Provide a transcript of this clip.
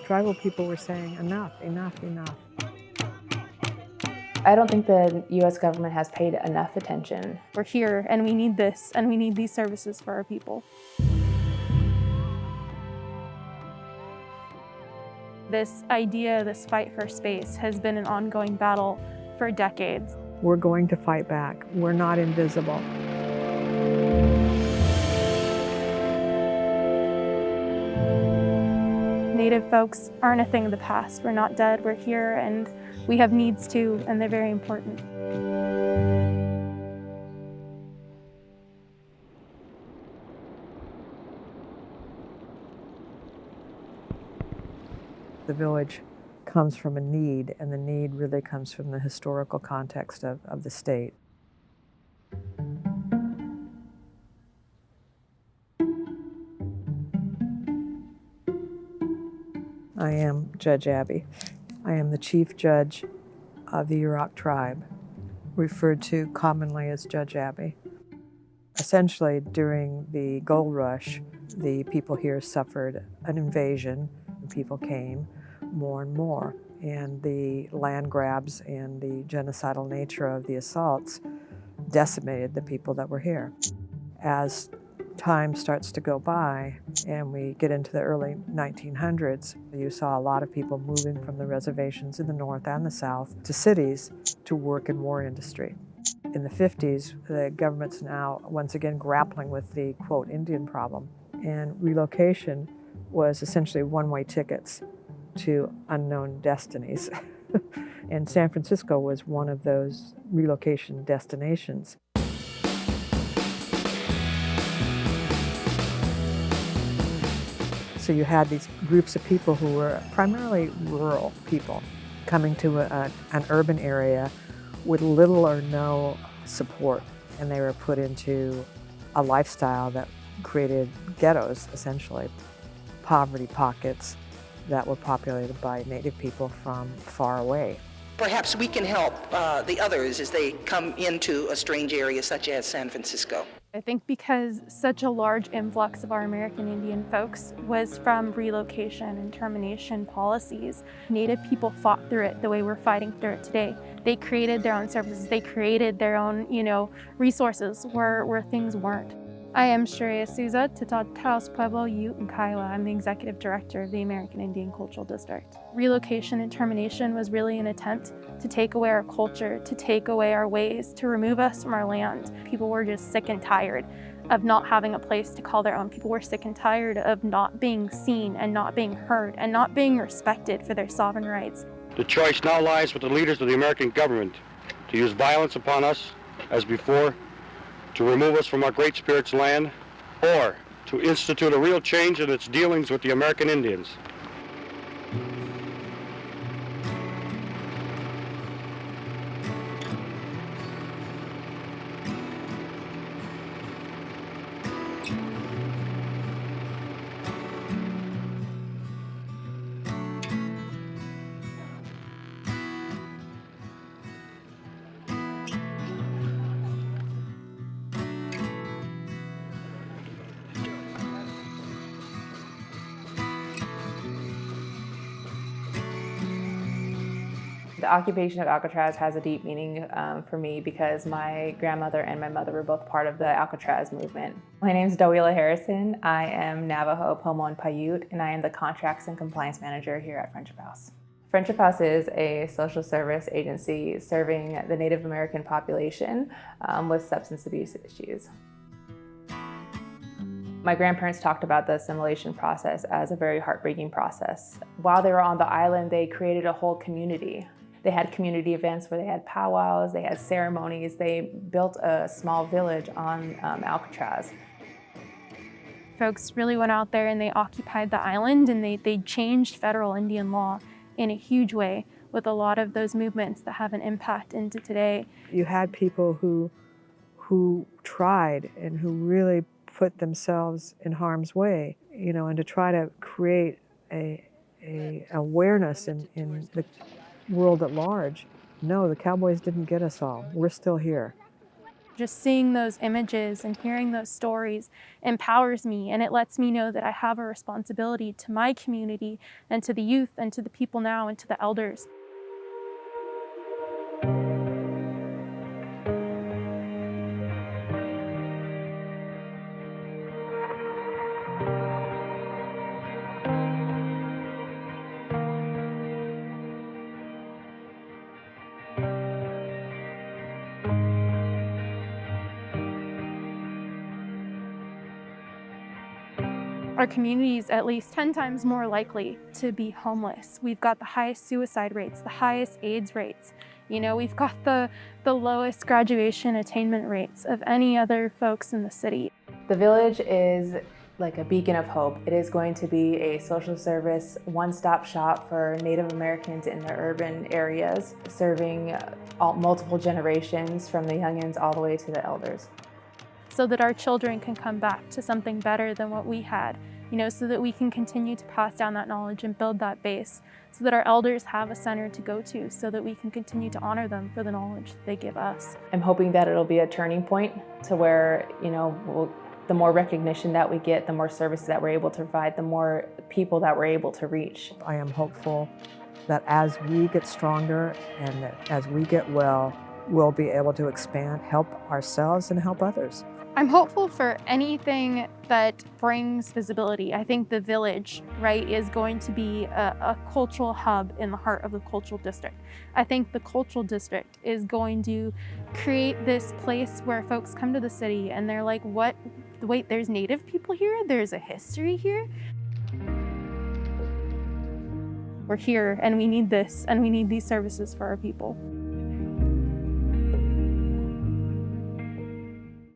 Tribal people were saying, enough, enough, enough. I don't think the U.S. government has paid enough attention. We're here and we need this and we need these services for our people. This idea, this fight for space, has been an ongoing battle for decades. We're going to fight back. We're not invisible. Native folks aren't a thing of the past. We're not dead, we're here, and we have needs too, and they're very important. The village comes from a need, and the need really comes from the historical context of the state. I am Judge Abby. I am the chief judge of the Yurok tribe, referred to commonly as Judge Abby. Essentially, during the gold rush, the people here suffered an invasion. People came more and more, and the land grabs and the genocidal nature of the assaults decimated the people that were here. As time starts to go by and we get into the early 1900s, you saw a lot of people moving from the reservations in the north and the south to cities to work in war industry. In the 50s, the government's now once again grappling with the, quote, Indian problem, and relocation was essentially one-way tickets to unknown destinies. And San Francisco was one of those relocation destinations. So you had these groups of people who were primarily rural people coming to an urban area with little or no support, and they were put into a lifestyle that created ghettos, essentially, poverty pockets that were populated by Native people from far away. Perhaps we can help the others as they come into a strange area such as San Francisco. I think because such a large influx of our American Indian folks was from relocation and termination policies, Native people fought through it the way we're fighting through it today. They created their own services. They created their own, resources where things weren't. I am Shreya Souza, Tatataos Pueblo Ute and Kiowa. I'm the Executive Director of the American Indian Cultural District. Relocation and termination was really an attempt to take away our culture, to take away our ways, to remove us from our land. People were just sick and tired of not having a place to call their own. People were sick and tired of not being seen and not being heard and not being respected for their sovereign rights. The choice now lies with the leaders of the American government to use violence upon us, as before, to remove us from our Great Spirit's land, or to institute a real change in its dealings with the American Indians. The occupation of Alcatraz has a deep meaning for me because my grandmother and my mother were both part of the Alcatraz movement. My name is Dawila Harrison. I am Navajo, Pomo, and Paiute, and I am the Contracts and Compliance Manager here at Friendship House. Friendship House is a social service agency serving the Native American population with substance abuse issues. My grandparents talked about the assimilation process as a very heartbreaking process. While they were on the island, they created a whole community. They had community events where they had powwows, they had ceremonies, they built a small village on Alcatraz. Folks really went out there and they occupied the island, and they changed federal Indian law in a huge way with a lot of those movements that have an impact into today. You had people who tried and who really put themselves in harm's way, and to try to create a awareness in the world at large. No, the cowboys didn't get us all. We're still here. Just seeing those images and hearing those stories empowers me, and it lets me know that I have a responsibility to my community and to the youth and to the people now and to the elders. Our community is at least 10 times more likely to be homeless. We've got the highest suicide rates, the highest AIDS rates. You know, we've got the lowest graduation attainment rates of any other folks in the city. The village is like a beacon of hope. It is going to be a social service one-stop shop for Native Americans in the urban areas, serving multiple generations from the youngins all the way to the elders. So that our children can come back to something better than what we had, you know, so that we can continue to pass down that knowledge and build that base, so that our elders have a center to go to, so that we can continue to honor them for the knowledge that they give us. I'm hoping that it'll be a turning point to where, you know, the more recognition that we get, the more services that we're able to provide, the more people that we're able to reach. I am hopeful that as we get stronger and that as we get well, we'll be able to expand, help ourselves and help others. I'm hopeful for anything that brings visibility. I think the village, right, is going to be a cultural hub in the heart of the cultural district. I think the cultural district is going to create this place where folks come to the city and they're like, what? Wait, there's Native people here? There's a history here? We're here and we need this and we need these services for our people.